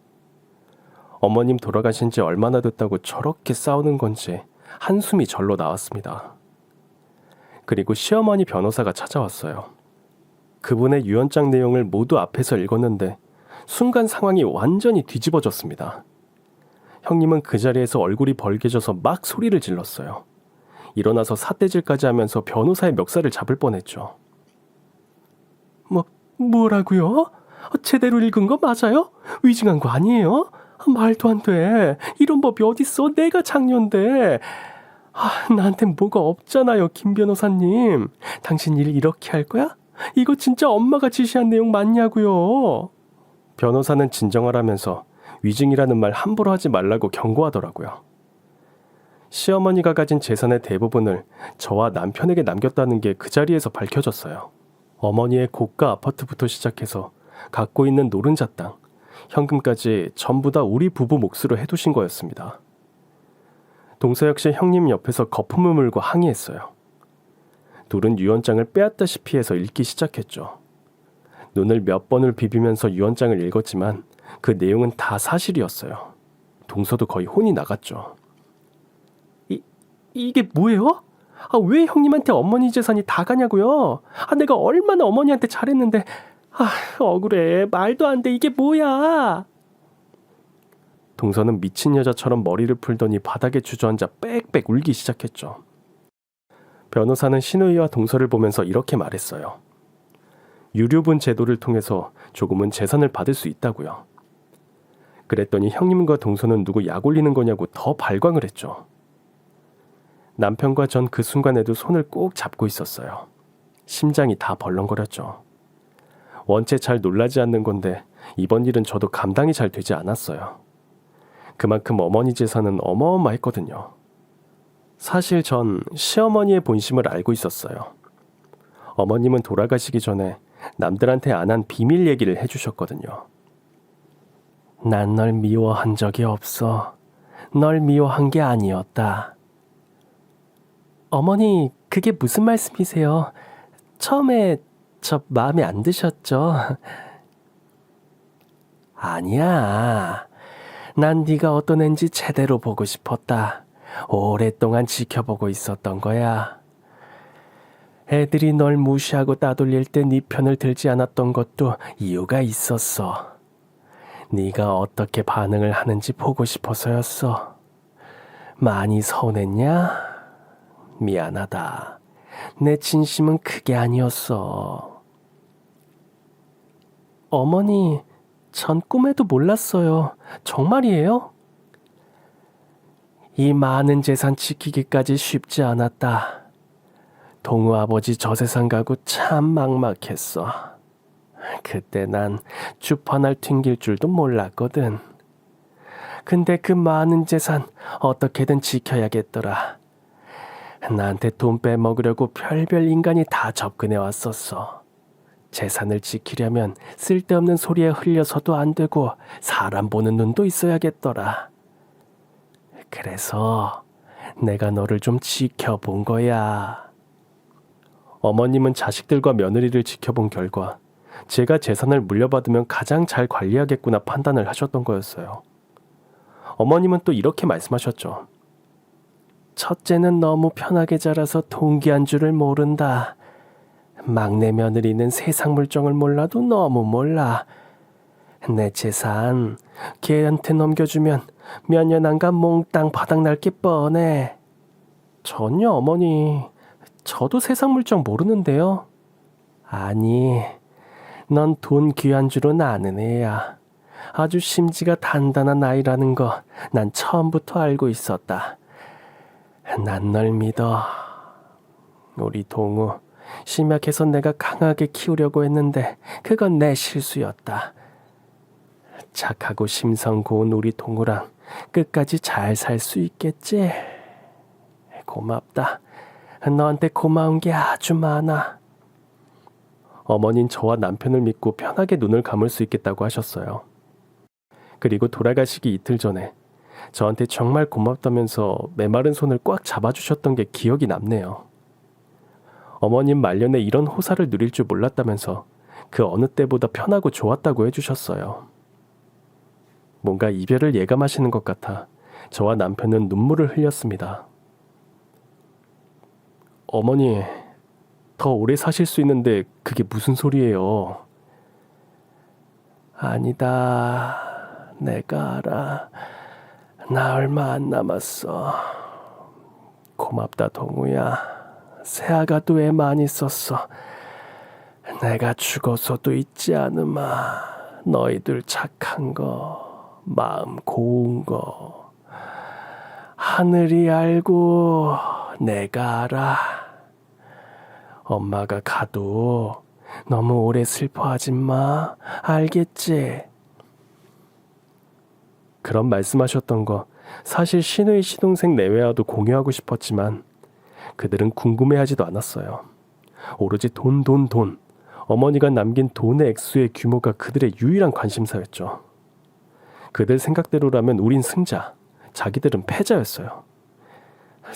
어머님 돌아가신 지 얼마나 됐다고 저렇게 싸우는 건지 한숨이 절로 나왔습니다. 그리고 시어머니 변호사가 찾아왔어요. 그분의 유언장 내용을 모두 앞에서 읽었는데 순간 상황이 완전히 뒤집어졌습니다. 형님은 그 자리에서 얼굴이 벌개져서 막 소리를 질렀어요. 일어나서 삿대질까지 하면서 변호사의 멱살을 잡을 뻔했죠. 뭐라고요? 제대로 읽은 거 맞아요? 위증한 거 아니에요? 말도 안 돼. 이런 법이 어딨어? 내가 장녀인데. 나한텐 뭐가 없잖아요, 김 변호사님. 당신 일 이렇게 할 거야? 이거 진짜 엄마가 지시한 내용 맞냐고요? 변호사는 진정하라면서 위증이라는 말 함부로 하지 말라고 경고하더라고요. 시어머니가 가진 재산의 대부분을 저와 남편에게 남겼다는 게 그 자리에서 밝혀졌어요. 어머니의 고가 아파트부터 시작해서 갖고 있는 노른자 땅, 현금까지 전부 다 우리 부부 몫으로 해두신 거였습니다. 동서 역시 형님 옆에서 거품을 물고 항의했어요. 둘은 유언장을 빼앗다시피 해서 읽기 시작했죠. 눈을 몇 번을 비비면서 유언장을 읽었지만 그 내용은 다 사실이었어요. 동서도 거의 혼이 나갔죠. 이게 뭐예요? 왜 형님한테 어머니 재산이 다 가냐고요? 내가 얼마나 어머니한테 잘했는데. 억울해. 말도 안 돼. 이게 뭐야? 동서는 미친 여자처럼 머리를 풀더니 바닥에 주저앉아 빽빽 울기 시작했죠. 변호사는 신우이와 동서를 보면서 이렇게 말했어요. 유류분 제도를 통해서 조금은 재산을 받을 수 있다고요. 그랬더니 형님과 동서는 누구 약 올리는 거냐고 더 발광을 했죠. 남편과 전 그 순간에도 손을 꼭 잡고 있었어요. 심장이 다 벌렁거렸죠. 원체 잘 놀라지 않는 건데 이번 일은 저도 감당이 잘 되지 않았어요. 그만큼 어머니 재산은 어마어마했거든요. 사실 전 시어머니의 본심을 알고 있었어요. 어머님은 돌아가시기 전에 남들한테 안 한 비밀 얘기를 해주셨거든요. 난 널 미워한 적이 없어. 널 미워한 게 아니었다. 어머니, 그게 무슨 말씀이세요? 처음에 저 마음에 안 드셨죠? 아니야. 난 네가 어떤 애인지 제대로 보고 싶었다. 오랫동안 지켜보고 있었던 거야. 애들이 널 무시하고 따돌릴 때 네 편을 들지 않았던 것도 이유가 있었어. 네가 어떻게 반응을 하는지 보고 싶어서였어. 많이 서운했냐? 미안하다. 내 진심은 그게 아니었어. 어머니, 전 꿈에도 몰랐어요. 정말이에요? 이 많은 재산 지키기까지 쉽지 않았다. 동우 아버지 저세상 가고 참 막막했어. 그때 난 주판을 튕길 줄도 몰랐거든. 근데 그 많은 재산 어떻게든 지켜야겠더라. 나한테 돈 빼먹으려고 별별 인간이 다 접근해 왔었어. 재산을 지키려면 쓸데없는 소리에 흘려서도 안 되고 사람 보는 눈도 있어야겠더라. 그래서 내가 너를 좀 지켜본 거야. 어머님은 자식들과 며느리를 지켜본 결과 제가 재산을 물려받으면 가장 잘 관리하겠구나 판단을 하셨던 거였어요. 어머님은 또 이렇게 말씀하셨죠. 첫째는 너무 편하게 자라서 동기한 줄을 모른다. 막내 며느리는 세상 물정을 몰라도 너무 몰라. 내 재산 걔한테 넘겨주면 몇 년 안가 몽땅 바닥날 게 뻔해. 전혀 어머니, 저도 세상 물정 모르는데요. 아니, 넌 돈 귀한 줄은 아는 애야. 아주 심지가 단단한 아이라는 거 난 처음부터 알고 있었다. 난 널 믿어. 우리 동우, 심약해서 내가 강하게 키우려고 했는데 그건 내 실수였다. 착하고 심성 고운 우리 동우랑 끝까지 잘 살 수 있겠지? 고맙다. 너한테 고마운 게 아주 많아. 어머닌 저와 남편을 믿고 편하게 눈을 감을 수 있겠다고 하셨어요. 그리고 돌아가시기 이틀 전에 저한테 정말 고맙다면서 메마른 손을 꽉 잡아주셨던 게 기억이 남네요. 어머님 말년에 이런 호사를 누릴 줄 몰랐다면서 그 어느 때보다 편하고 좋았다고 해주셨어요. 뭔가 이별을 예감하시는 것 같아 저와 남편은 눈물을 흘렸습니다. 어머니, 더 오래 사실 수 있는데 그게 무슨 소리예요? 아니다, 내가 알아. 나 얼마 안 남았어. 고맙다 동우야. 새아가도 애 많이 썼어. 내가 죽어서도 잊지 않으마. 너희들 착한 거, 마음 고운 거. 하늘이 알고 내가 알아. 엄마가 가도 너무 오래 슬퍼하지 마. 알겠지? 그런 말씀하셨던 거 사실 신우이 시동생 내외와도 공유하고 싶었지만 그들은 궁금해하지도 않았어요. 오로지 돈. 어머니가 남긴 돈의 액수의 규모가 그들의 유일한 관심사였죠. 그들 생각대로라면 우린 승자, 자기들은 패자였어요.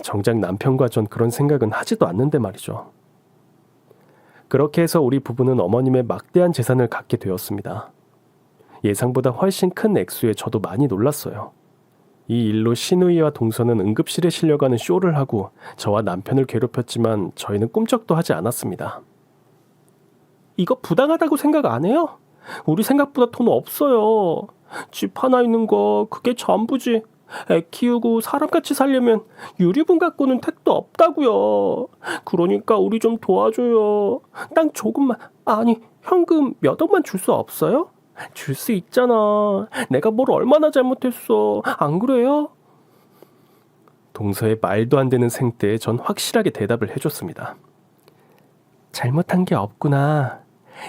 정작 남편과 전 그런 생각은 하지도 않는데 말이죠. 그렇게 해서 우리 부부는 어머님의 막대한 재산을 갖게 되었습니다. 예상보다 훨씬 큰 액수에 저도 많이 놀랐어요. 이 일로 신우이와 동서는 응급실에 실려가는 쇼를 하고 저와 남편을 괴롭혔지만 저희는 꿈쩍도 하지 않았습니다. 이거 부당하다고 생각 안 해요? 우리 생각보다 돈 없어요. 집 하나 있는 거 그게 전부지. 애 키우고 사람같이 살려면 유리분 갖고는 택도 없다고요. 그러니까 우리 좀 도와줘요. 땅 조금만, 아니 현금 몇 억만 줄 수 없어요? 줄 수 있잖아. 내가 뭘 얼마나 잘못했어. 안 그래요? 동서의 말도 안 되는 생때에 전 확실하게 대답을 해줬습니다. 잘못한 게 없구나.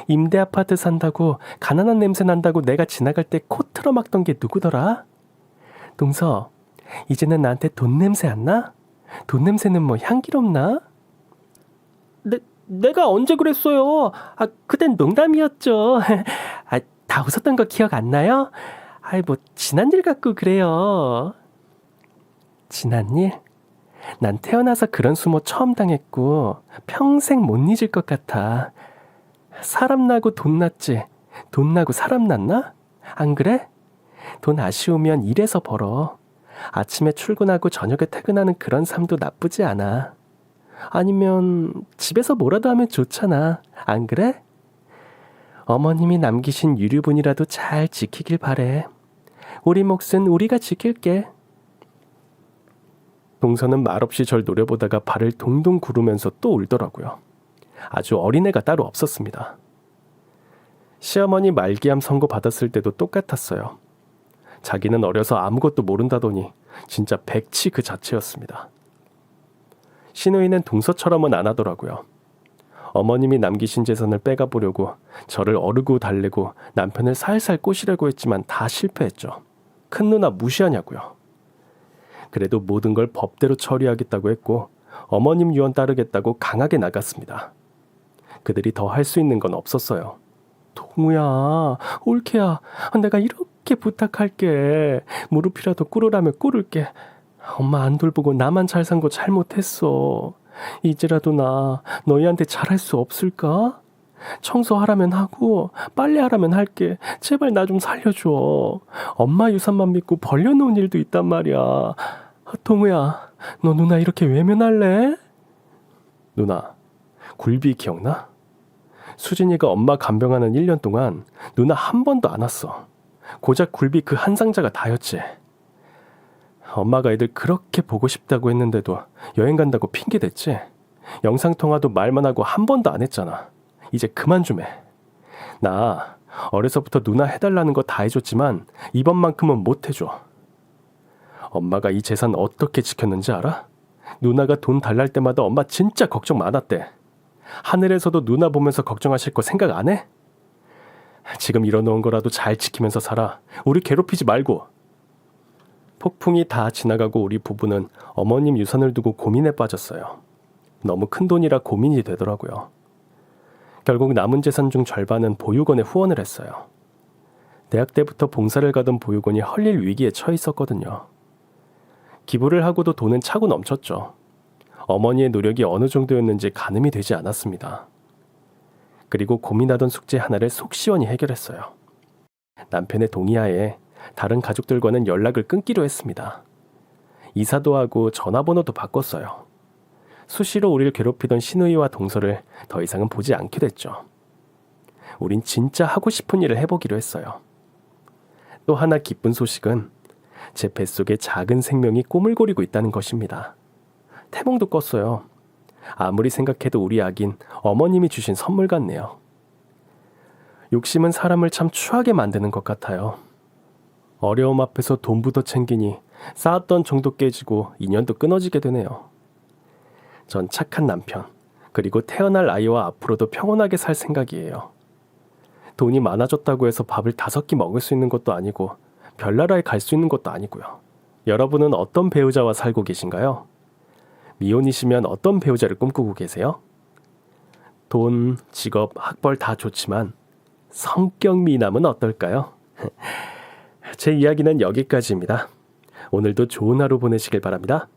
임대 아파트 산다고 가난한 냄새 난다고 내가 지나갈 때 코 틀어막던 게 누구더라? 동서, 이제는 나한테 돈 냄새 안 나? 돈 냄새는 뭐 향기롭나? 내가 언제 그랬어요? 그땐 농담이었죠. 다 웃었던 거 기억 안 나요? 뭐 지난 일 같고 그래요. 지난 일? 난 태어나서 그런 수모 처음 당했고 평생 못 잊을 것 같아. 사람 나고 돈 났지. 돈 나고 사람 났나? 안 그래? 돈 아쉬우면 일해서 벌어. 아침에 출근하고 저녁에 퇴근하는 그런 삶도 나쁘지 않아. 아니면 집에서 뭐라도 하면 좋잖아. 안 그래? 어머님이 남기신 유류분이라도 잘 지키길 바래. 우리 몫은 우리가 지킬게. 동서는 말없이 절 노려보다가 발을 동동 구르면서 또 울더라고요. 아주 어린애가 따로 없었습니다. 시어머니 말기암 선고 받았을 때도 똑같았어요. 자기는 어려서 아무것도 모른다더니 진짜 백치 그 자체였습니다. 신우이는 동서처럼은 안 하더라고요. 어머님이 남기신 재산을 빼가보려고 저를 어르고 달래고 남편을 살살 꼬시려고 했지만 다 실패했죠. 큰 누나 무시하냐고요. 그래도 모든 걸 법대로 처리하겠다고 했고 어머님 유언 따르겠다고 강하게 나갔습니다. 그들이 더 할 수 있는 건 없었어요. 동우야, 올케야, 내가 이렇게 부탁할게. 무릎이라도 꿇으라면 꿇을게. 엄마 안 돌보고 나만 잘 산 거 잘못했어. 이제라도 나 너희한테 잘할 수 없을까? 청소하라면 하고 빨래하라면 할게. 제발 나 좀 살려줘. 엄마 유산만 믿고 벌려놓은 일도 있단 말이야. 동우야, 너 누나 이렇게 외면할래? 누나, 굴비 기억나? 수진이가 엄마 간병하는 1년 동안 누나 한 번도 안 왔어. 고작 굴비 그 한 상자가 다였지. 엄마가 애들 그렇게 보고 싶다고 했는데도 여행 간다고 핑계댔지. 영상통화도 말만 하고 한 번도 안 했잖아. 이제 그만 좀 해. 나 어려서부터 누나 해달라는 거 다 해줬지만 이번만큼은 못 해줘. 엄마가 이 재산 어떻게 지켰는지 알아? 누나가 돈 달랄 때마다 엄마 진짜 걱정 많았대. 하늘에서도 누나 보면서 걱정하실 거 생각 안 해? 지금 잃어놓은 거라도 잘 지키면서 살아. 우리 괴롭히지 말고. 폭풍이 다 지나가고 우리 부부는 어머님 유산을 두고 고민에 빠졌어요. 너무 큰 돈이라 고민이 되더라고요. 결국 남은 재산 중 절반은 보육원에 후원을 했어요. 대학 때부터 봉사를 가던 보육원이 헐릴 위기에 처해 있었거든요. 기부를 하고도 돈은 차고 넘쳤죠. 어머니의 노력이 어느 정도였는지 가늠이 되지 않았습니다. 그리고 고민하던 숙제 하나를 속 시원히 해결했어요. 남편의 동의하에 다른 가족들과는 연락을 끊기로 했습니다. 이사도 하고 전화번호도 바꿨어요. 수시로 우리를 괴롭히던 시누이와 동서를 더 이상은 보지 않게 됐죠. 우린 진짜 하고 싶은 일을 해보기로 했어요. 또 하나 기쁜 소식은 제 뱃속에 작은 생명이 꿈을 고리고 있다는 것입니다. 태몽도 껐어요. 아무리 생각해도 우리 아긴 어머님이 주신 선물 같네요. 욕심은 사람을 참 추하게 만드는 것 같아요. 어려움 앞에서 돈부터 챙기니 쌓았던 정도 깨지고 인연도 끊어지게 되네요. 전 착한 남편, 그리고 태어날 아이와 앞으로도 평온하게 살 생각이에요. 돈이 많아졌다고 해서 밥을 5끼 먹을 수 있는 것도 아니고 별나라에 갈 수 있는 것도 아니고요. 여러분은 어떤 배우자와 살고 계신가요? 미혼이시면 어떤 배우자를 꿈꾸고 계세요? 돈, 직업, 학벌 다 좋지만 성격 미남은 어떨까요? 제 이야기는 여기까지입니다. 오늘도 좋은 하루 보내시길 바랍니다.